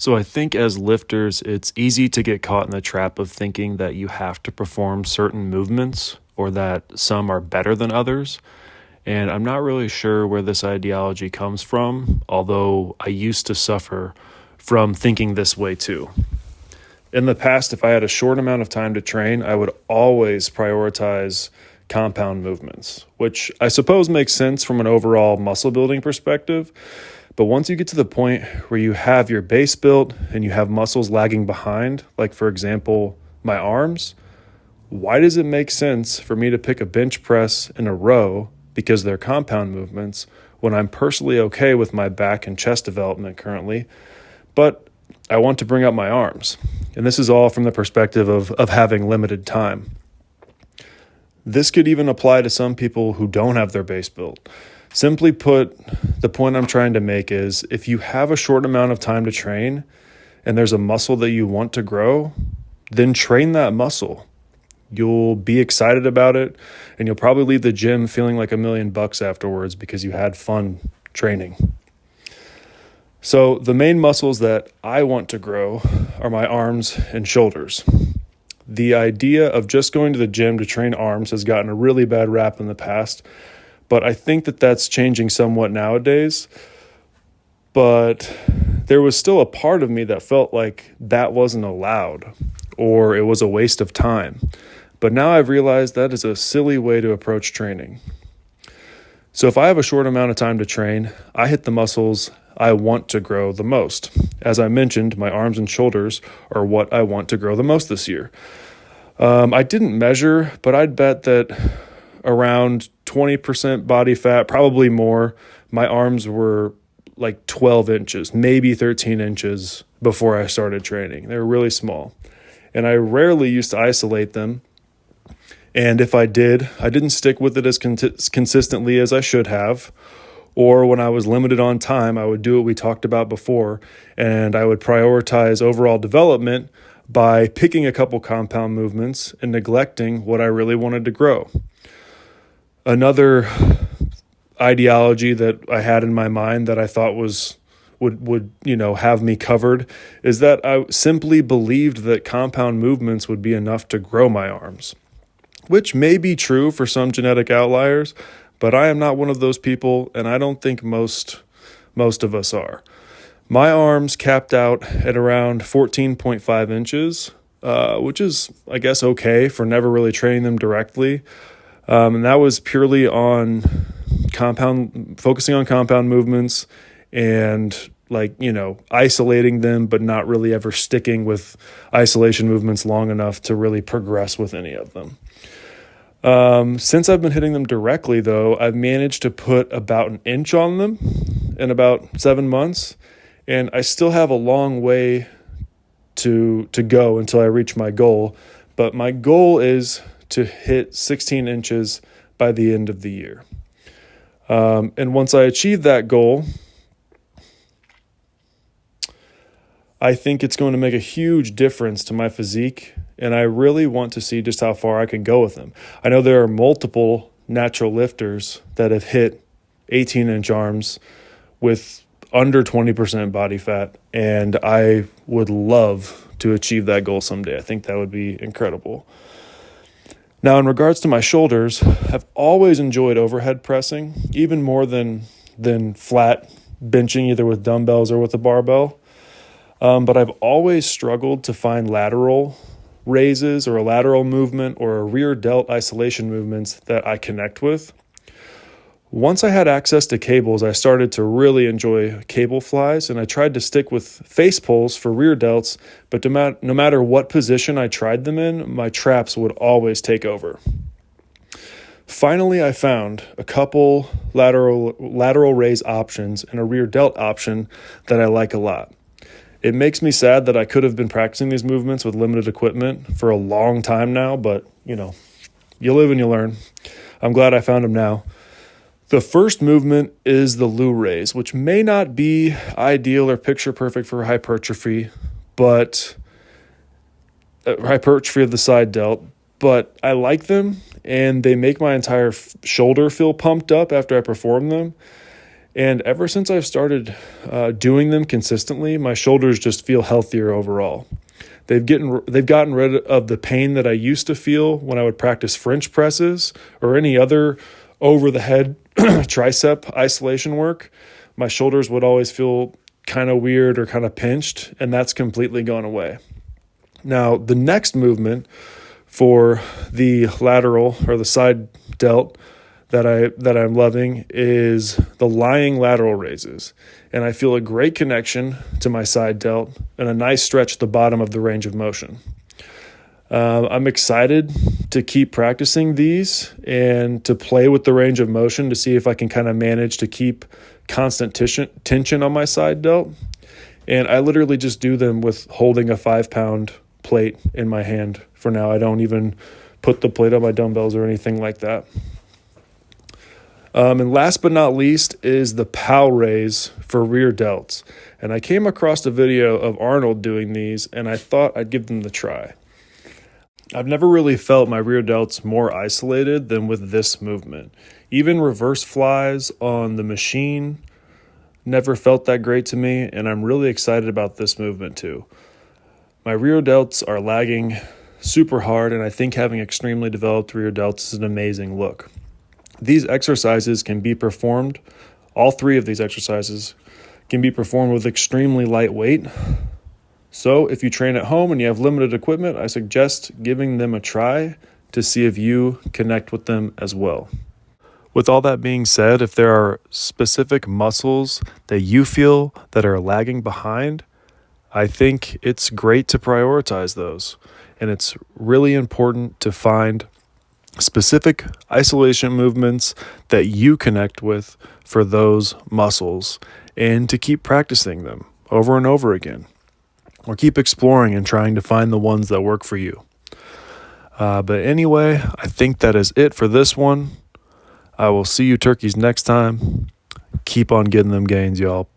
So I think as lifters, it's easy to get caught in the trap of thinking that you have to perform certain movements or that some are better than others. And I'm not really sure where this ideology comes from, although I used to suffer from thinking this way too. In the past, if I had a short amount of time to train, I would always prioritize compound movements, which I suppose makes sense from an overall muscle building perspective. But once you get to the point where you have your base built and you have muscles lagging behind, like for example, my arms, why does it make sense for me to pick a bench press in a row because they're compound movements when I'm personally okay with my back and chest development currently, but I want to bring up my arms? And this is all from the perspective of having limited time. This could even apply to some people who don't have their base built. Simply put, the point I'm trying to make is if you have a short amount of time to train and there's a muscle that you want to grow, then train that muscle. You'll be excited about it and you'll probably leave the gym feeling like $1,000,000 afterwards because you had fun training. So the main muscles that I want to grow are my arms and shoulders. The idea of just going to the gym to train arms has gotten a really bad rap in the past, but I think that that's changing somewhat nowadays. But there was still a part of me that felt like that wasn't allowed or it was a waste of time. But now I've realized that is a silly way to approach training. So if I have a short amount of time to train, I hit the muscles I want to grow the most. As I mentioned, my arms and shoulders are what I want to grow the most this year. I didn't measure, but I'd bet that around 20% body fat, probably more. My arms were like 12 inches, maybe 13 inches before I started training. They were really small. And I rarely used to isolate them. And if I did, I didn't stick with it as consistently as I should have. Or when I was limited on time, I would do what we talked about before, and I would prioritize overall development by picking a couple compound movements and neglecting what I really wanted to grow. Another ideology that I had in my mind that I thought would have me covered is that I simply believed that compound movements would be enough to grow my arms, which may be true for some genetic outliers, but I am not one of those people, and I don't think most of us are. My arms capped out at around 14.5 inches, which is, I guess, okay for never really training them directly. And that was purely on focusing on compound movements and isolating them, but not really ever sticking with isolation movements long enough to really progress with any of them. Since I've been hitting them directly, though, I've managed to put about an inch on them in about 7 months, and I still have a long way to go until I reach my goal. But my goal is to hit 16 inches by the end of the year. And once I achieve that goal, I think it's going to make a huge difference to my physique, and I really want to see just how far I can go with them. I know there are multiple natural lifters that have hit 18-inch arms with under 20% body fat, and I would love to achieve that goal someday. I think that would be incredible. Now, in regards to my shoulders, I've always enjoyed overhead pressing, even more than flat benching, either with dumbbells or with a barbell. But I've always struggled to find lateral raises or a lateral movement or a rear delt isolation movements that I connect with. Once I had access to cables, I started to really enjoy cable flies, and I tried to stick with face pulls for rear delts, but no matter what position I tried them in, my traps would always take over. Finally, I found a couple lateral raise options and a rear delt option that I like a lot. It makes me sad that I could have been practicing these movements with limited equipment for a long time now, but, you live and you learn. I'm glad I found them now. The first movement is the Lou raise, which may not be ideal or picture perfect for hypertrophy, but hypertrophy of the side delt, but I like them, and they make my entire shoulder feel pumped up after I perform them. And ever since I've started doing them consistently, my shoulders just feel healthier overall. They've gotten rid of the pain that I used to feel when I would practice French presses or any other over the head tricep isolation work. My shoulders would always feel kind of weird or kind of pinched, and that's completely gone away. Now, the next movement for the lateral or the side delt that I'm loving is the lying lateral raises. And I feel a great connection to my side delt and a nice stretch at the bottom of the range of motion. I'm excited to keep practicing these and to play with the range of motion to see if I can kind of manage to keep constant tension on my side delt. And I literally just do them with holding a 5-pound plate in my hand for now. I don't even put the plate on my dumbbells or anything like that. And last but not least is the POW raise for rear delts. And I came across a video of Arnold doing these, and I thought I'd give them the try. I've never really felt my rear delts more isolated than with this movement. Even reverse flies on the machine never felt that great to me, and I'm really excited about this movement too. My rear delts are lagging super hard, and I think having extremely developed rear delts is an amazing look. These exercises can be performed, all three of these exercises can be performed with extremely light weight. So if you train at home and you have limited equipment, I suggest giving them a try to see if you connect with them as well. With all that being said, if there are specific muscles that you feel that are lagging behind, I think it's great to prioritize those. And it's really important to find specific isolation movements that you connect with for those muscles and to keep practicing them over and over again, or keep exploring and trying to find the ones that work for you. But anyway, I think that is it for this one. I will see you turkeys next time. Keep on getting them gains, y'all.